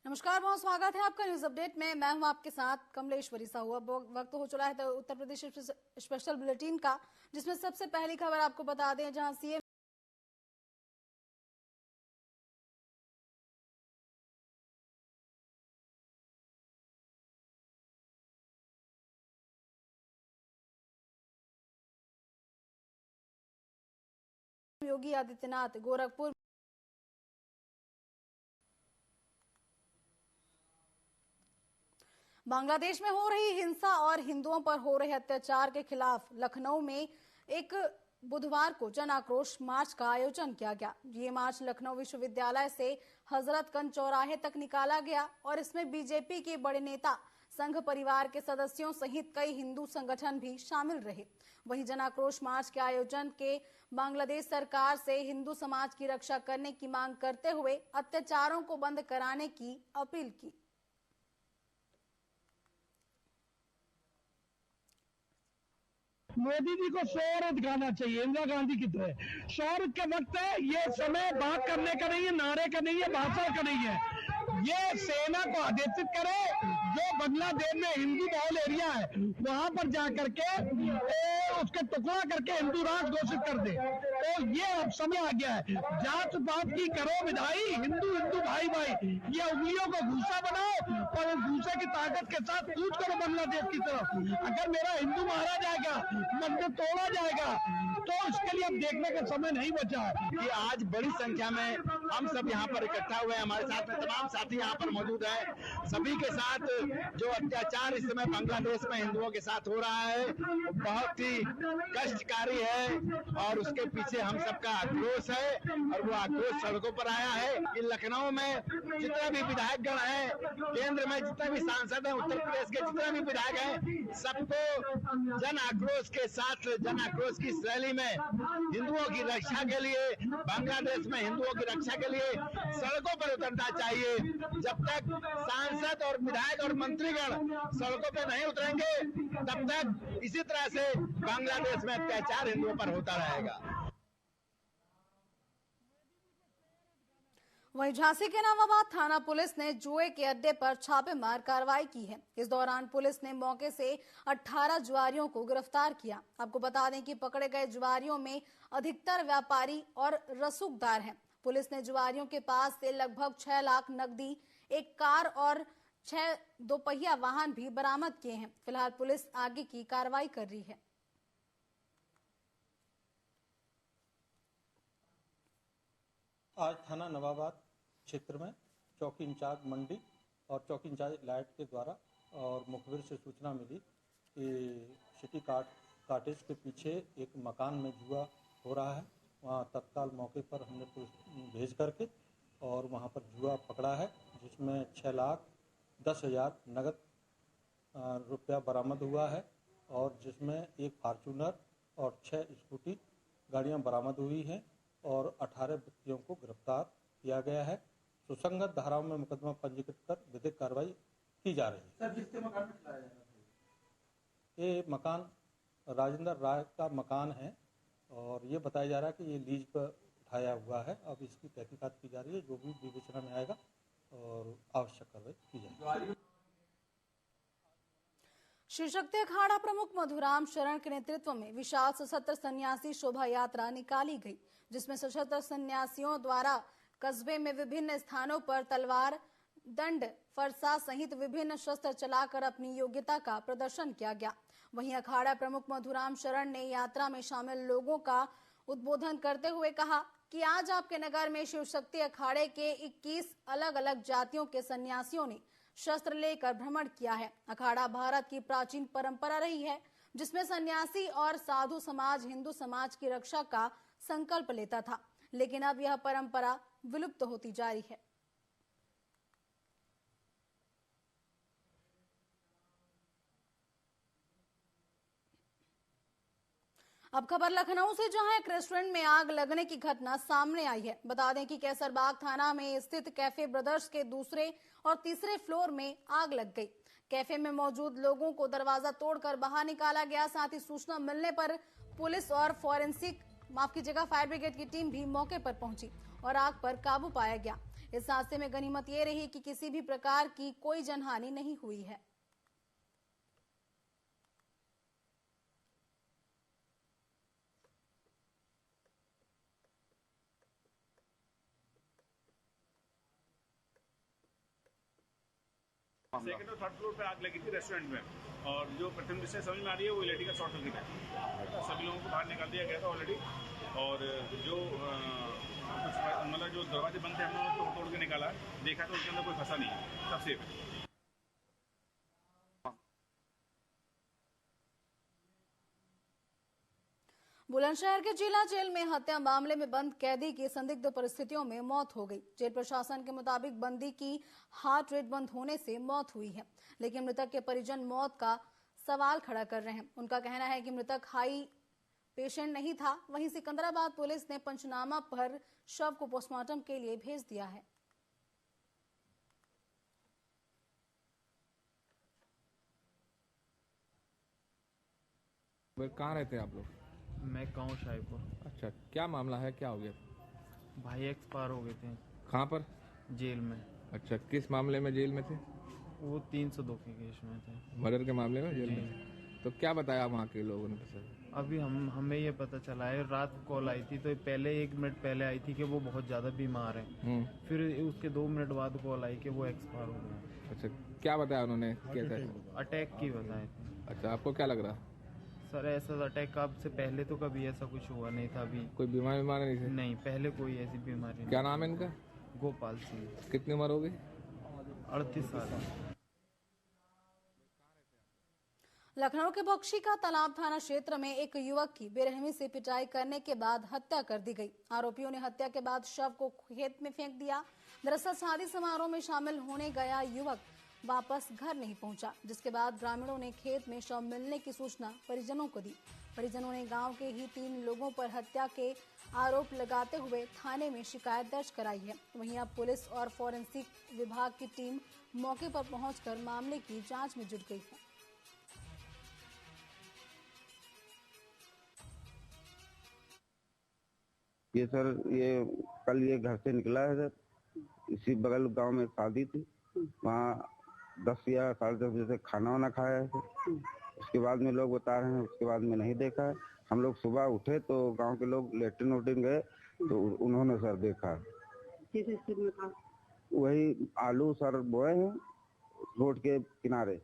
नमस्कार, बहुत स्वागत है आपका न्यूज अपडेट में। मैं हूं आपके साथ कमलेश्वरी साहू। अब वक्त हो चला है तो उत्तर प्रदेश स्पेशल बुलेटिन का, जिसमें सबसे पहली खबर आपको बता दें, जहां सीएम योगी आदित्यनाथ गोरखपुर बांग्लादेश में हो रही हिंसा और हिंदुओं पर हो रहे अत्याचार के खिलाफ लखनऊ में एक बुधवार को जन आक्रोश मार्च का आयोजन किया गया। ये मार्च लखनऊ विश्वविद्यालय से हजरतगंज चौराहे तक निकाला गया और इसमें बीजेपी के बड़े नेता, संघ परिवार के सदस्यों सहित कई हिंदू संगठन भी शामिल रहे। वहीं जन आक्रोश मार्च के आयोजन के बांग्लादेश सरकार से हिंदू समाज की रक्षा करने की मांग करते हुए अत्याचारों को बंद कराने की अपील की। मोदी जी को शौर्य दिखाना चाहिए, इंदिरा गांधी की तरह। शौर्य का वक्त है, ये समय बात करने का नहीं है, नारे का नहीं है, भाषण का नहीं है। ये सेना को आदेशित करे, जो बांग्लादेश में हिंदू बहुल एरिया है वहां पर जाकर के उसके टुकड़ा करके हिंदू राष्ट्र घोषित कर दे। तो ये अब समय आ गया है। जात पात की करो विदाई, हिंदू हिंदू भाई भाई, ये उंगलियों को भूसा बनाओ और उस भूसे की ताकत के साथ कूच करो बांग्लादेश की तरफ। अगर मेरा हिंदू मारा जाएगा, मंदिर तोड़ा जाएगा, तो इसके लिए अब देखने का समय नहीं बचा है। कि आज बड़ी संख्या में हम सब यहाँ पर इकट्ठा हुए हैं। हमारे साथ में तमाम साथी यहाँ पर मौजूद हैं। सभी के साथ जो अत्याचार इस समय बांग्लादेश में हिंदुओं के साथ हो रहा है बहुत ही कष्टकारी है और उसके पीछे हम सबका आक्रोश है और वो आक्रोश सड़कों पर आया है कि लखनऊ में जितने भी विधायक गण हैं, केंद्र में जितने भी सांसद हैं, उत्तर प्रदेश के जितने भी विधायक हैं, सबको जन आक्रोश के साथ, जन आक्रोश की शैली में हिंदुओं की रक्षा के लिए, बांग्लादेश में हिंदुओं की रक्षा के लिए सड़कों पर उतरना चाहिए। जब तक सांसद और विधायक और मंत्रीगण सड़कों पर नहीं उतरेंगे, तब तक इसी तरह से बांग्लादेश में अत्याचार हिंदुओं पर होता रहेगा। वहीं झांसी के नवाबाद थाना पुलिस ने जुए के अड्डे पर छापेमार कार्रवाई की है। इस दौरान पुलिस ने मौके से 18 जुआरियों को गिरफ्तार किया। आपको बता दें कि पकड़े गए जुआरियों में अधिकतर व्यापारी और रसूखदार हैं। पुलिस ने जुआरियों के पास से लगभग 6 लाख नकदी, एक कार और 6 दोपहिया वाहन भी बरामद किए हैं। फिलहाल पुलिस आगे की कार्रवाई कर रही है। आज थाना नवाबाद क्षेत्र में चौकी इंचार्ज मंडी और चौकी इंचार्ज लाइट के द्वारा और मुखबिर से सूचना मिली कि सिटी काटेज के पीछे एक मकान में जुआ हो रहा है। वहाँ तत्काल मौके पर हमने पुलिस भेज करके और वहाँ पर जुआ पकड़ा है, जिसमें 6,10,000 नगद रुपया बरामद हुआ है और जिसमें एक फार्चूनर और 6 स्कूटी गाड़ियाँ बरामद हुई हैं और 18 व्यक्तियों को गिरफ्तार किया गया है। सुसंगत धाराओं में मुकदमा पंजीकृत कर विधिक कार्रवाई की जा रही है। सर, किसके मकान में चलाया जा रहा है? ये मकान राजेंद्र राय का मकान है और ये बताया जा रहा है कि ये लीज पर उठाया हुआ है। अब इसकी तहकीकात की जा रही है, जो भी विवेचना में आएगा और आवश्यक कार्रवाई की जाएगी। श्री शक्ति अखाड़ा प्रमुख मधुराम शरण के नेतृत्व में विशाल सशस्त्र सन्यासी शोभा यात्रा निकाली गई, जिसमें सशस्त्र सन्यासियों द्वारा कस्बे में विभिन्न स्थानों पर तलवार, दंड, फरसा सहित विभिन्न शस्त्र चलाकर अपनी योग्यता का प्रदर्शन किया गया। वहीं अखाड़ा प्रमुख मधुराम शरण ने यात्रा में शामिल लोगों का उद्बोधन करते हुए कहा कि आज आपके नगर में शिव शक्ति अखाड़े के 21 अलग अलग जातियों के सन्यासियों ने शस्त्र लेकर भ्रमण किया है। अखाड़ा भारत की प्राचीन परंपरा रही है, जिसमें सन्यासी और साधु समाज हिंदू समाज की रक्षा का संकल्प लेता था, लेकिन अब यह परंपरा विलुप्त होती जा रही है। अब खबर लखनऊ से, जहां एक रेस्टोरेंट में आग लगने की घटना सामने आई है। बता दें कि कैसरबाग थाना में स्थित कैफे ब्रदर्स के दूसरे और तीसरे फ्लोर में आग लग गई। कैफे में मौजूद लोगों को दरवाजा तोड़कर बाहर निकाला गया। साथ ही सूचना मिलने पर पुलिस और फायर ब्रिगेड की टीम भी मौके पर पहुंची और आग पर काबू पाया गया। इस हादसे में गनीमत ये रही कि किसी भी प्रकार की कोई जनहानि नहीं हुई है। सेकंड और थर्ड फ्लोर पे आग लगी थी रेस्टोरेंट में, और जो प्रथम दृष्टया समझ में आ रही है वो इलेक्ट्रिकल शॉर्ट सर्किट है। सभी लोगों को बाहर निकाल दिया गया था ऑलरेडी, और जो कुछ मतलब जो दरवाजे बंद थे हमने तोड़ के निकाला, देखा तो उसके अंदर कोई फंसा नहीं है, सब सेफ है। बुलंदशहर के जिला जेल में हत्या मामले में बंद कैदी की संदिग्ध परिस्थितियों में मौत हो गई। जेल प्रशासन के मुताबिक बंदी की हार्ट रेट बंद होने से मौत हुई है, लेकिन मृतक के परिजन मौत का सवाल खड़ा कर रहे हैं। उनका कहना है कि मृतक हाई पेशेंट नहीं था। वहीं सिकंदराबाद पुलिस ने पंचनामा पर शव को पोस्टमार्टम के लिए भेज दिया है। कहाँ रहते हैं आप लोग? मैं गाँव शाहीपुर। अच्छा, क्या मामला है, क्या हो गया? भाई एक्सपायर हो गए थे। कहाँ पर? जेल में। अच्छा, किस मामले में जेल में थे? वो 302 के केस में थे। मर्डर के मामले में जेल में? तो क्या बताया वहाँ के लोगों ने? अभी हमें ये पता चला है, रात को कॉल आई थी तो पहले 1 मिनट पहले आई थी कि वो बहुत ज्यादा बीमार है। फिर उसके 2 मिनट बाद कॉल आई कि वो एक्सपायर हो गए। अच्छा, क्या बताया उन्होंने? कैसा? अटैक की बताए थे। अच्छा, आपको क्या लग रहा? सर ऐसा अटैक अब से पहले तो कभी ऐसा कुछ हुआ नहीं था। अभी कोई बीमारी नहीं थी? नहीं, पहले कोई ऐसी बीमारी नहीं। क्या नाम है इनका? गोपाल सिंह। कितनी उम्र हो गई? 38 साल। लखनऊ के बख्शी का तालाब थाना क्षेत्र में एक युवक की बेरहमी से पिटाई करने के बाद हत्या कर दी गई। आरोपियों ने हत्या के बाद शव को खेत में फेंक दिया। दरअसल शादी समारोह में शामिल होने गया युवक वापस घर नहीं पहुंचा, जिसके बाद ग्रामीणों ने खेत में शव मिलने की सूचना परिजनों को दी। परिजनों ने गांव के ही 3 लोगों पर हत्या के आरोप लगाते हुए थाने में शिकायत दर्ज कराई है। वहीं अब पुलिस और फॉरेंसिक विभाग की टीम मौके पर पहुंचकर मामले की जांच में जुट गई है। ये सर, ये कल ये घर से निकला है सर। इसी बगल गांव में शादी थी, वहाँ 10 या 10:30 बजे से खाना वाना खाया है सर। उसके बाद में लोग बता रहे हैं, उसके बाद में नहीं देखा है। हम लोग सुबह उठे तो गांव के लोग लेटरिन वोटरिन गए तो उन्होंने सर देखा। किस स्थिति में था? वही आलू सर बोए हैं रोड के किनारे,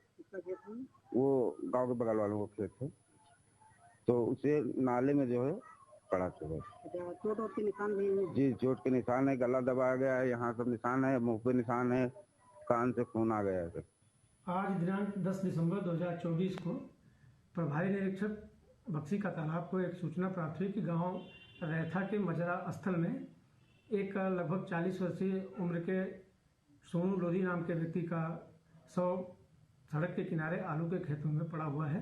वो गांव के बगल वालों को खेत थे, तो उसे नाले में जो है पड़ा था। चोट के निशान भी हैं? जी, चोट के निशान है, गला दबाया गया है, यहाँ सब निशान है, मुंह पे निशान है, कान से खून आ गया है सर। आज दिनांक 10 दिसंबर 2024 को प्रभारी निरीक्षक बख्शी का तालाब को एक सूचना प्राप्त हुई कि गांव रैथा के मजरा स्थल में एक लगभग 40 वर्षीय उम्र के सोनू लोधी नाम के व्यक्ति का शव सड़क के किनारे आलू के खेतों में पड़ा हुआ है।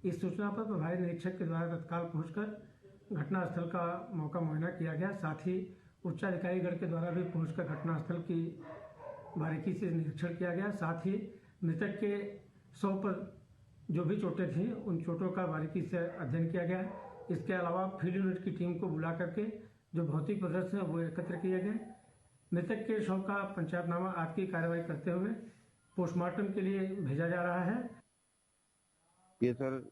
इस सूचना पर प्रभारी निरीक्षक के द्वारा तत्काल पहुंचकर घटनास्थल का मौका मुआयना किया गया। साथ ही उच्चाधिकारीगण के द्वारा भी पहुंचकर घटनास्थल की बारीकी से निरीक्षण किया गया। साथ ही मृतक के शव पर जो भी चोटें थी उन चोटों का बारीकी से अध्ययन किया गया। इसके अलावा फील्ड यूनिट की टीम को बुला करके जो भौतिक प्रदर्शन है वो एकत्र किए गए। मृतक के शव का पंचायतनामा आदि की कार्रवाई करते हुए पोस्टमार्टम के लिए भेजा जा रहा है। ये सर,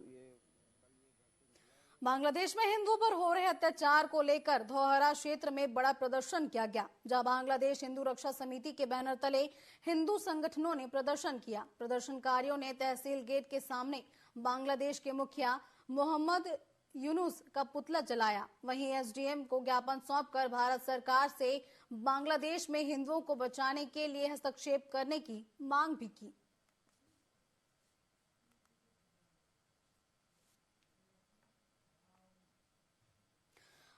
बांग्लादेश में हिंदुओं पर हो रहे अत्याचार को लेकर धौहरा क्षेत्र में बड़ा प्रदर्शन किया गया, जहां बांग्लादेश हिंदू रक्षा समिति के बैनर तले हिंदू संगठनों ने प्रदर्शन किया। प्रदर्शनकारियों ने तहसील गेट के सामने बांग्लादेश के मुखिया मोहम्मद यूनुस का पुतला जलाया। वहीं एसडीएम को ज्ञापन सौंपकर भारत सरकार से बांग्लादेश में हिंदुओं को बचाने के लिए हस्तक्षेप करने की मांग भी की।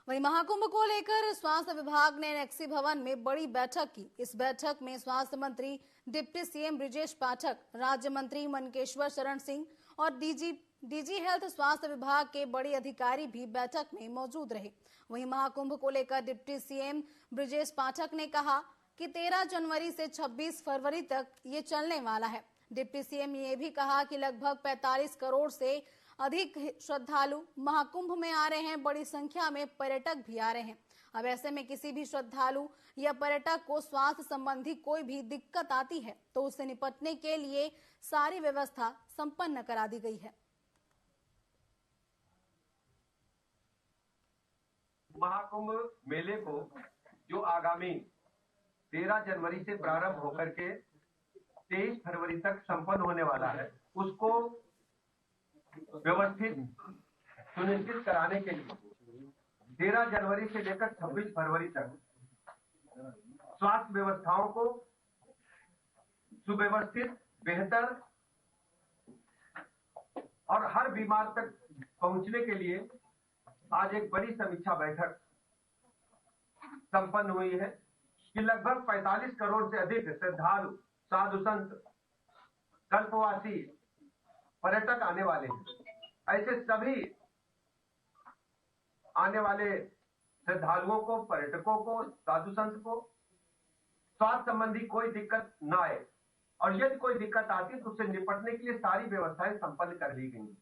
वहीं महाकुंभ को लेकर स्वास्थ्य विभाग ने एनेक्सी भवन में बड़ी बैठक की। इस बैठक में स्वास्थ्य मंत्री डिप्टी सीएम ब्रिजेश पाठक, राज्य मंत्री मनकेश्वर शरण सिंह और डीजी हेल्थ स्वास्थ्य विभाग के बड़े अधिकारी भी बैठक में मौजूद रहे। वहीं महाकुंभ को लेकर डिप्टी सीएम ब्रिजेश पाठक ने कहा कि 13 जनवरी से 26 फरवरी तक ये चलने वाला है। डिप्टी सीएम ने यह भी कहा कि लगभग 45 करोड़ से अधिक श्रद्धालु महाकुंभ में आ रहे हैं, बड़ी संख्या में पर्यटक भी आ रहे हैं। अब ऐसे में किसी भी श्रद्धालु या पर्यटक को स्वास्थ्य संबंधी कोई भी दिक्कत आती है तो उससे निपटने के लिए सारी व्यवस्था संपन्न करा दी गई है। महाकुंभ मेले को जो आगामी 13 जनवरी से प्रारंभ होकर के 23 फरवरी तक संपन्न होने वाला है, उसको व्यवस्थित सुनिश्चित कराने के लिए 13 जनवरी से लेकर 26 फरवरी तक स्वास्थ्य व्यवस्थाओं को सुव्यवस्थित, बेहतर और हर बीमार तक पहुंचने के लिए आज एक बड़ी समीक्षा बैठक संपन्न हुई है कि लगभग 45 करोड़ से अधिक श्रद्धालु, साधु संत, कल्पवासी, पर्यटक आने वाले हैं। ऐसे सभी आने वाले श्रद्धालुओं को, पर्यटकों को, साधु संत को स्वास्थ्य संबंधी कोई दिक्कत न आए, और यदि कोई दिक्कत आती तो उससे निपटने के लिए सारी व्यवस्थाएं संपन्न कर दी गई।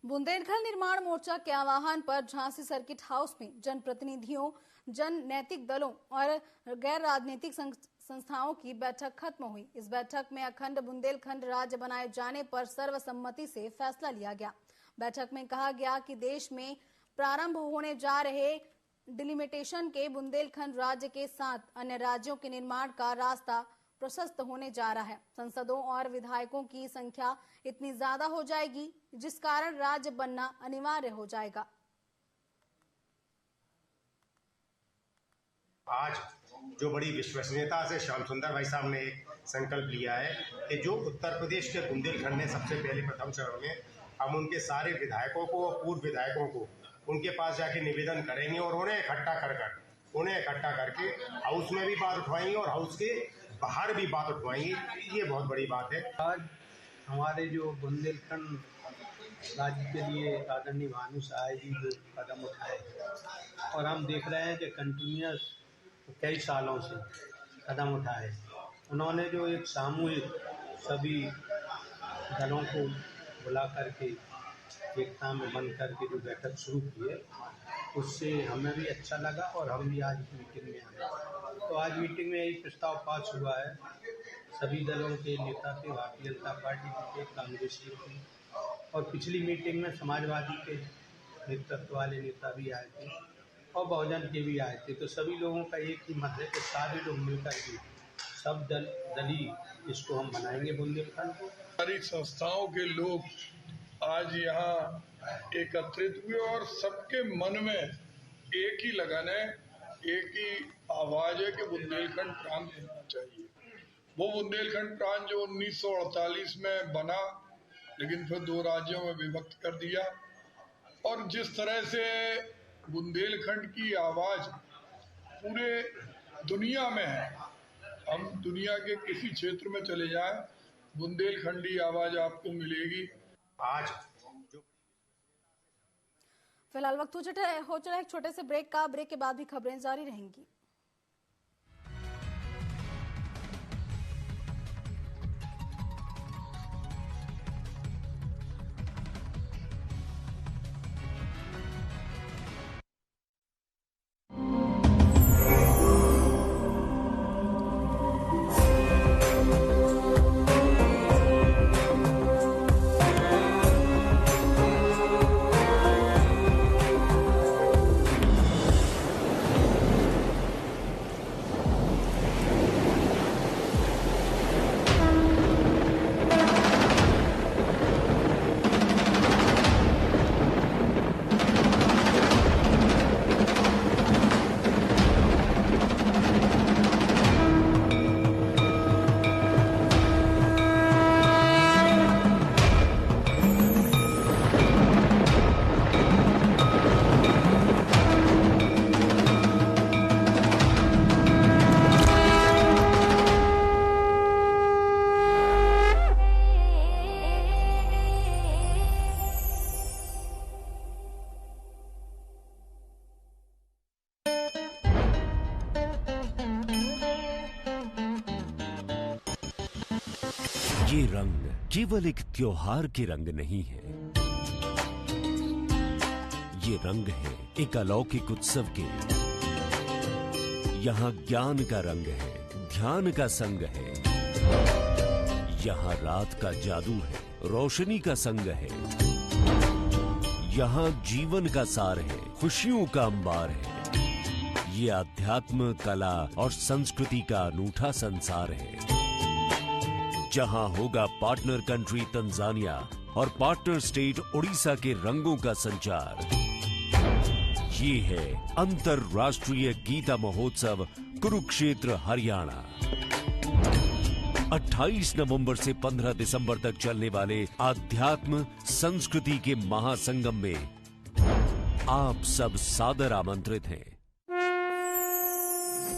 बुंदेलखंड निर्माण मोर्चा के आह्वान पर झांसी सर्किट हाउस में जनप्रतिनिधियों, जन नैतिक दलों और गैर राजनीतिक संस्थाओं की बैठक खत्म हुई। इस बैठक में अखंड बुंदेलखंड राज्य बनाए जाने पर सर्वसम्मति से फैसला लिया गया। बैठक में कहा गया कि देश में प्रारंभ होने जा रहे डिलिमिटेशन के बुंदेलखंड राज्य के साथ अन्य राज्यों के निर्माण का रास्ता प्रशस्त होने जा रहा है। सांसदों और विधायकों की संख्या इतनी ज्यादा हो जाएगी जिस कारण राज्य बनना अनिवार्य हो जाएगा। आज जो बड़ी विश्वसनीयता से श्याम सुंदर भाई साहब ने एक संकल्प लिया है कि जो उत्तर प्रदेश के बुंदेलखंड में सबसे पहले प्रथम चरण में हम उनके सारे विधायकों को और पूर्व विधायकों को उनके पास जाके निवेदन करेंगे और उन्हें इकट्ठा करके हाउस में भी बात उठवाएंगे और हाउस के बाहर भी बात उठवाएंगे। ये बहुत बड़ी बात है। आज हमारे जो बुंदेलखंड राज्य के लिए आदरणीय भानु सहाय जी जो कदम उठाए और हम देख रहे हैं कि कंटिन्यूस कई सालों से कदम उठाए, उन्होंने जो एक सामूहिक सभी दलों को बुला करके एकता में बन करके जो बैठक शुरू की है, उससे हमें भी अच्छा लगा और हम भी आज मीटिंग में आए। तो आज मीटिंग में यही प्रस्ताव पास हुआ है, सभी दलों के नेता थे, भारतीय जनता पार्टी के, कांग्रेस के थे और पिछली मीटिंग में समाजवादी के नेतृत्व वाले नेता भी आए थे और बहुजन के भी आए थे। तो सभी लोगों का एक ही मत है कि सारे लोग मिलकर के सब दली इसको हम बनाएंगे बुंदेलखंड को। सारी संस्थाओं के लोग आज यहाँ एकत्रित हुए और सबके मन में एक ही लगन है, एक ही आवाज है कि बुंदेलखंड प्रांत होना चाहिए। वो बुंदेलखंड प्रांत जो 1948 में बना लेकिन फिर 2 राज्यों में विभक्त कर दिया, और जिस तरह से बुंदेलखंड की आवाज पूरे दुनिया में है, हम दुनिया के किसी क्षेत्र में चले जाएं, बुंदेलखंडी आवाज आपको मिलेगी। आज फिलहाल वक्त हो चला एक छोटे से ब्रेक का। ब्रेक के बाद भी खबरें जारी रहेंगी। ये रंग केवल एक त्योहार के रंग नहीं है, ये रंग है एक अलौकिक उत्सव के। यहाँ ज्ञान का रंग है, ध्यान का संग है। यहाँ रात का जादू है, रोशनी का संग है। यहाँ जीवन का सार है, खुशियों का अंबार है। ये अध्यात्म, कला और संस्कृति का अनूठा संसार है, जहां होगा पार्टनर कंट्री तंजानिया और पार्टनर स्टेट उड़ीसा के रंगों का संचार। ये है अंतर्राष्ट्रीय गीता महोत्सव कुरुक्षेत्र हरियाणा। 28 नवंबर से 15 दिसंबर तक चलने वाले आध्यात्म संस्कृति के महासंगम में आप सब सादर आमंत्रित हैं।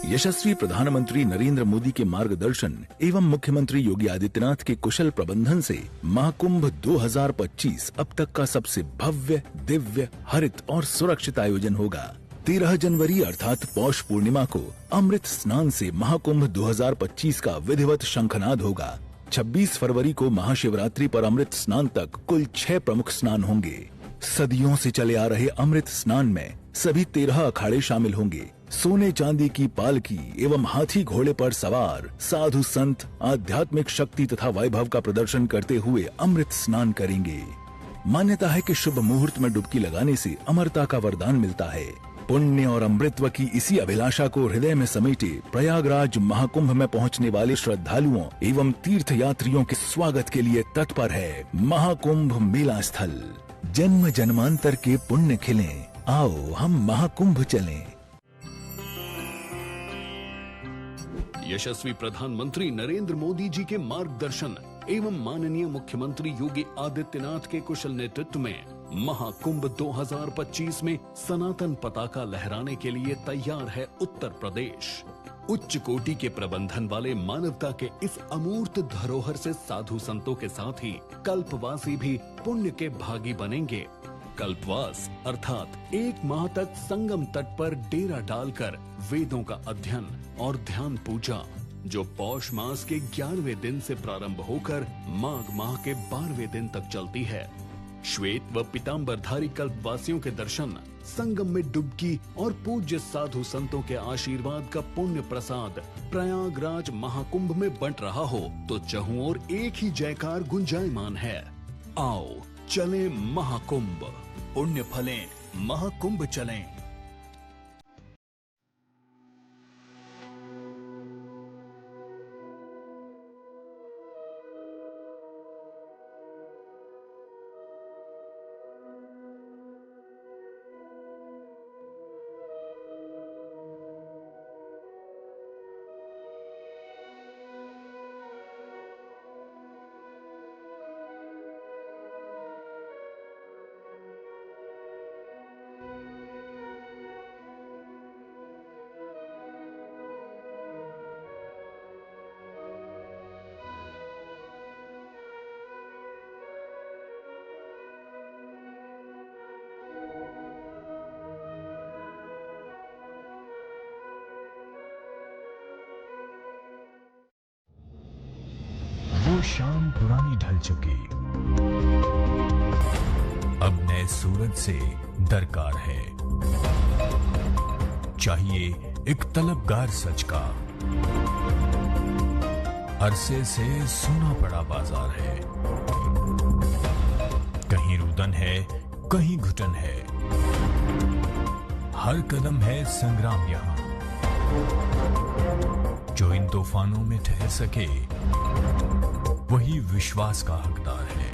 यशस्वी प्रधानमंत्री नरेंद्र मोदी के मार्गदर्शन एवं मुख्यमंत्री योगी आदित्यनाथ के कुशल प्रबंधन से महाकुंभ 2025 अब तक का सबसे भव्य, दिव्य, हरित और सुरक्षित आयोजन होगा। 13 जनवरी अर्थात पौष पूर्णिमा को अमृत स्नान से महाकुंभ 2025 का विधिवत शंखनाद होगा। 26 फरवरी को महाशिवरात्रि पर अमृत स्नान तक कुल 6 प्रमुख स्नान होंगे। सदियों से चले आ रहे अमृत स्नान में सभी 13 अखाड़े शामिल होंगे। सोने चांदी की पालकी एवं हाथी घोड़े पर सवार साधु संत आध्यात्मिक शक्ति तथा वैभव का प्रदर्शन करते हुए अमृत स्नान करेंगे। मान्यता है कि शुभ मुहूर्त में डुबकी लगाने से अमरता का वरदान मिलता है। पुण्य और अमृतत्व की इसी अभिलाषा को हृदय में समेटे प्रयागराज महाकुंभ में पहुंचने वाले श्रद्धालुओं एवं तीर्थ यात्रियों के स्वागत के लिए तत्पर है महाकुंभ मेला स्थल। जन्म जन्मांतर के पुण्य खिलें, आओ हम महाकुंभ चलें। यशस्वी प्रधानमंत्री नरेंद्र मोदी जी के मार्गदर्शन एवं माननीय मुख्यमंत्री योगी आदित्यनाथ के कुशल नेतृत्व में महाकुंभ 2025 में सनातन पताका लहराने के लिए तैयार है उत्तर प्रदेश। उच्च कोटि के प्रबंधन वाले मानवता के इस अमूर्त धरोहर से साधु संतों के साथ ही कल्पवासी भी पुण्य के भागी बनेंगे। कल्पवास अर्थात 1 माह तक संगम तट पर डेरा डालकर वेदों का अध्ययन और ध्यान पूजा, जो पौष मास के 11वें दिन से प्रारंभ होकर माघ माह के 12वें दिन तक चलती है। श्वेत व पीताम्बरधारी कल्पवासियों के दर्शन, संगम में डुबकी और पूज्य साधु संतों के आशीर्वाद का पुण्य प्रसाद प्रयागराज महाकुंभ में बंट रहा हो तो चहुं ओर एक ही जयकार गुंजायमान है। आओ चलें महाकुंभ, पुण्य फलें महाकुंभ चलें। वो शाम पुरानी ढल चुकी, अब नए सूरज से दरकार है। चाहिए एक तलबगार सच का, अरसे से सुना पड़ा बाजार है। कहीं रुदन है, कहीं घुटन है, हर कदम है संग्राम यहां। जो इन तूफानों में ठहर सके वही विश्वास का हकदार है।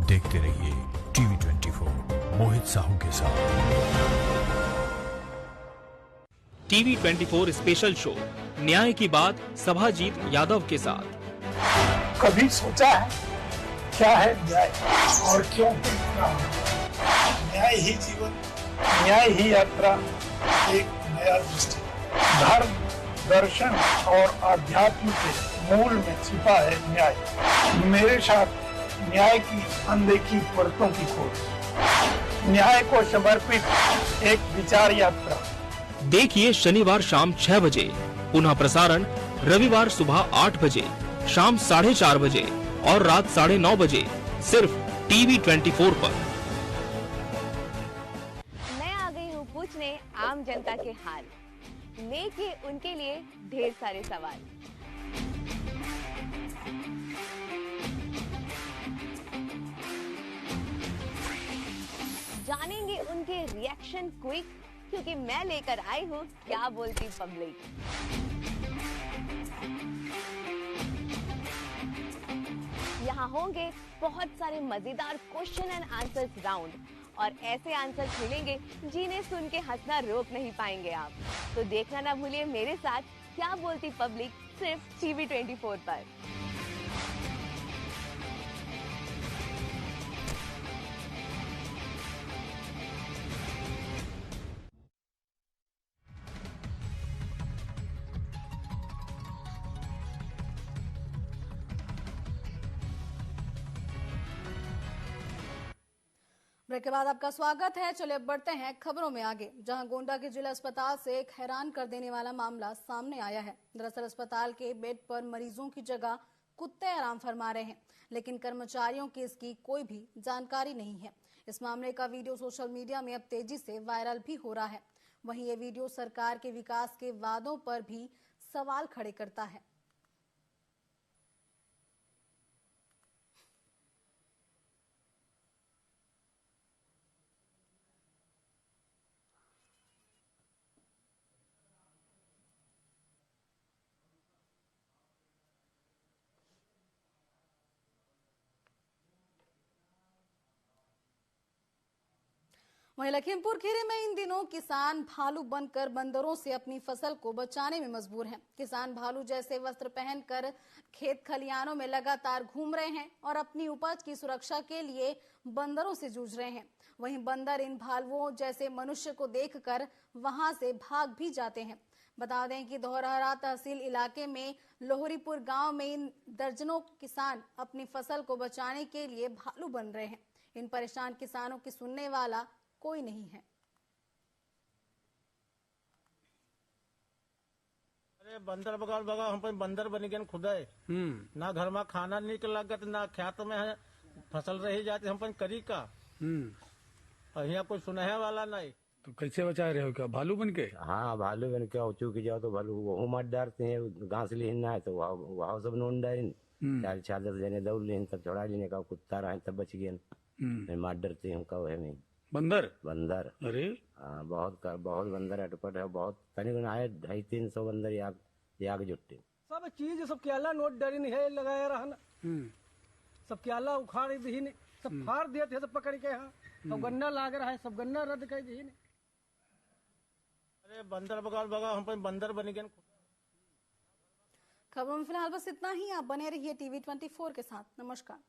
देखते रहिए टीवी 24 मोहित साहू के साथ। टीवी 24 स्पेशल शो न्याय की बात सभाजीत यादव के साथ। कभी सोचा है क्या है न्याय और क्यों? न्याय ही जीवन, न्याय ही यात्रा, एक नया दृष्टि। धर्म, दर्शन और आध्यात्म के मूल में छिपा है न्याय। मेरे साथ न्याय की अनदेखी परतों की खोज, न्याय को समर्पित एक विचार यात्रा। देखिए शनिवार शाम 6 बजे, पुनः प्रसारण रविवार सुबह 8 बजे शाम 4:30 बजे और रात 9:30 बजे सिर्फ टीवी 24 पर। मैं आ गई हूँ पूछने आम जनता के हाल, लेके उनके लिए ढेर सारे सवाल। जानेंगे उनके रिएक्शन क्विक, क्योंकि मैं लेकर आई हूँ क्या बोलती पब्लिक। यहाँ होंगे बहुत सारे मजेदार क्वेश्चन एंड आंसर्स राउंड, और ऐसे आंसर्स मिलेंगे जिन्हें सुन के हंसना रोक नहीं पाएंगे आप। तो देखना ना भूलिए मेरे साथ क्या बोलती पब्लिक, सिर्फ टीवी 24 पर। ब्रेक के बाद आपका स्वागत है। चलिए बढ़ते हैं खबरों में आगे, जहां गोंडा के जिला अस्पताल से एक हैरान कर देने वाला मामला सामने आया है। दरअसल अस्पताल के बेड पर मरीजों की जगह कुत्ते आराम फरमा रहे हैं, लेकिन कर्मचारियों की इसकी कोई भी जानकारी नहीं है। इस मामले का वीडियो सोशल मीडिया में अब तेजी से वायरल भी हो रहा है। वहीं ये वीडियो सरकार के विकास के वादों पर भी सवाल खड़े करता है। वहीं लखीमपुर खीरी में इन दिनों किसान भालू बनकर बंदरों से अपनी फसल को बचाने में मजबूर हैं। किसान भालू जैसे वस्त्र पहनकर खेत खलियानों में लगातार घूम रहे हैं और अपनी उपज की सुरक्षा के लिए बंदरों से जूझ रहे हैं। वहीं बंदर इन भालुओं जैसे मनुष्य को देखकर वहां से भाग भी जाते हैं। बता दें कि धौरहरा तहसील इलाके में लोहरीपुर गांव में इन दर्जनों किसान अपनी फसल को बचाने के लिए भालू बन रहे हैं। इन परेशान किसानों की सुनने वाला कोई नहीं है। अरे बंदर बगाल बगा हम पर बंदर बन गए खुदा है। ना घर में खाना निकल लागत, ना खेत में है फसल रही जाती, हम पर करी का। और यहाँ कोई सुनने वाला नहीं। तो कैसे बचा रहे हो, क्या भालू बन के? हाँ भालू बन के चूक जाओ तो भालू वो मार डालते हैं। घास लेना है तो वहाँ सब नोन डाइन 4-10 जने दौड़ लेन, तब चढ़ा लेने का कुत्ता रहा तब बच गए। मार डरते हैं कहो है में बंदर। अरे हाँ बहुत बंदर अटपट है। बहुत तनिक आए 250-300 बंदर याग जुट्टे। सब चीज सब क्याला नोट डरी नहीं है लगाया रहा ना। सब क्याला उखाड़ दी नहीं, सब फाड़ दिए थे सब पकड़ के। यहाँ सब गन्ना लाग रहा है, सब गन्ना रद्द कर दी। अरे बंदर बगाल बगा हम पर बंदर बन गए। खबरों में फिलहाल बस इतना ही। आप बने रहिए टीवी 24 के साथ। नमस्कार।